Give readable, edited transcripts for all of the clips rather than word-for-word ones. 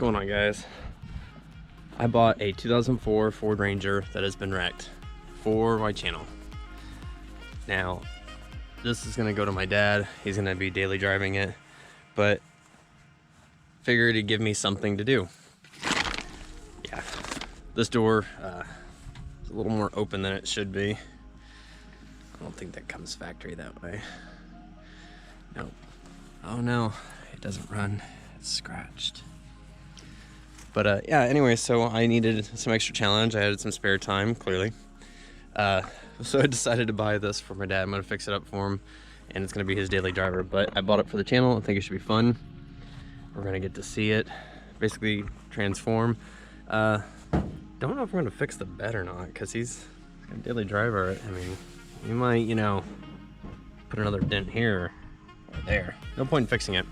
going on, guys? I bought a 2004 Ford Ranger that has been wrecked for my channel. Now, this is gonna go to my dad. He's gonna be daily driving it, but figured he'd give me something to do. Yeah, this door is a little more open than it should be. I don't think that comes factory that way. No. Oh no, it doesn't run. It's scratched. But yeah, anyway, so I needed some extra challenge. I had some spare time, clearly. So I decided to buy this for my dad. I'm gonna fix it up for him, and it's gonna be his daily driver. But I bought it for the channel. I think it should be fun. We're gonna get to see it basically transform. Don't know if we're gonna fix the bed or not, because he's a daily driver. I mean, you might, you know, put another dent here or there. No point in fixing it.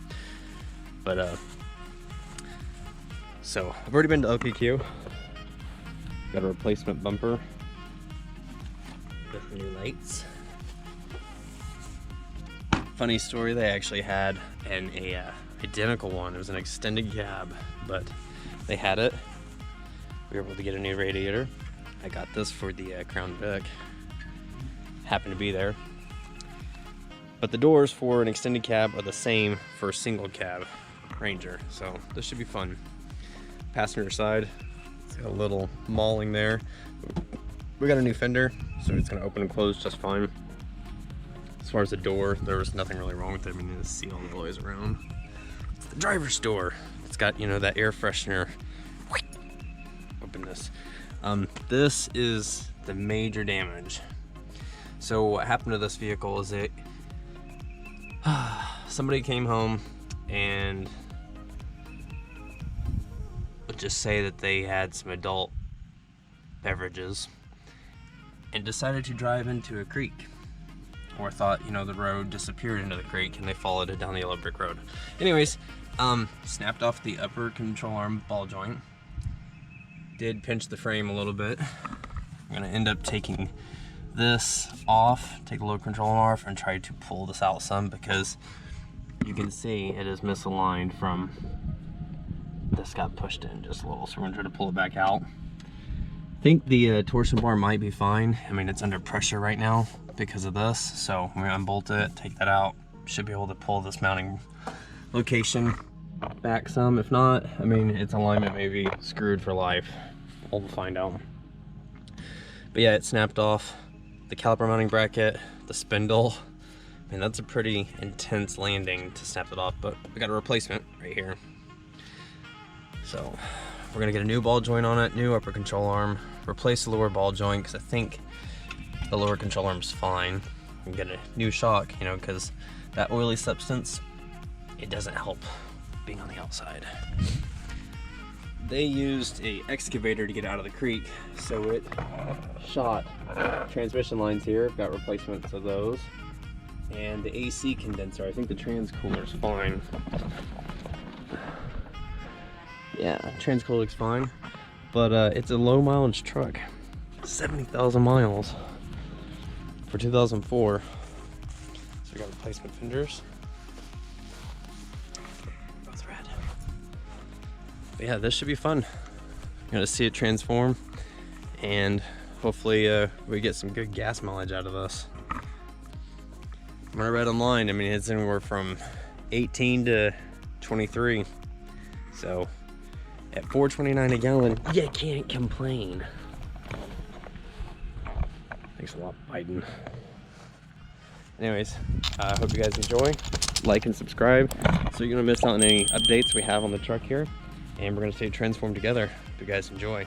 But so I've already been to LKQ. Got a replacement bumper with new lights. Funny story, they actually had an identical one. It was an extended cab, but they had it. We were able to get a new radiator. I got this for the Crown Vic. Happened to be there. But the doors for an extended cab are the same for a single cab Ranger, so this should be fun. Passenger side, it's got a little mauling there. We got a new fender, so it's gonna open and close just fine. As far as the door, there was nothing really wrong with it. I mean, it's sealed all the ways around. It's the driver's door. It's got, you know, that air freshener. Open this. This is the major damage. So what happened to this vehicle is somebody came home and let's just say that they had some adult beverages and decided to drive into a creek, or thought, you know, the road disappeared into the creek and they followed it down the yellow brick road. Anyways, snapped off the upper control arm ball joint. Did pinch the frame a little bit. I'm gonna end up taking this off, take the lower control arm off, and try to pull this out some, because you can see it is misaligned from this got pushed in just a little, so we're gonna try to pull it back out. I think the torsion bar might be fine. I mean, it's under pressure right now because of this, so I'm gonna unbolt it, take that out. Should be able to pull this mounting location back some. If not, I mean, its alignment may be screwed for life. We'll find out. But yeah, it snapped off the caliper mounting bracket, the spindle. I mean, that's a pretty intense landing to snap it off, but we got a replacement right here. So we're gonna get a new ball joint on it, new upper control arm, replace the lower ball joint, because I think the lower control arm's fine. And get a new shock, you know, because that oily substance, it doesn't help being on the outside. They used a excavator to get out of the creek, so it shot transmission lines here. I've got replacements of those. And the AC condenser, I think the transcooler's fine. Yeah, transcooler looks fine, but it's a low mileage truck. 70,000 miles for 2004. So we got replacement fenders. Both red. But yeah, this should be fun. I'm gonna see it transform, and hopefully we get some good gas mileage out of this. When I read online, I mean, it's anywhere from 18 to 23. So at $4.29 a gallon, you can't complain. Thanks a lot, Biden. Anyways, I hope you guys enjoy. Like and subscribe so you're gonna miss out on any updates we have on the truck here. And we're gonna stay transformed together. Hope you guys enjoy.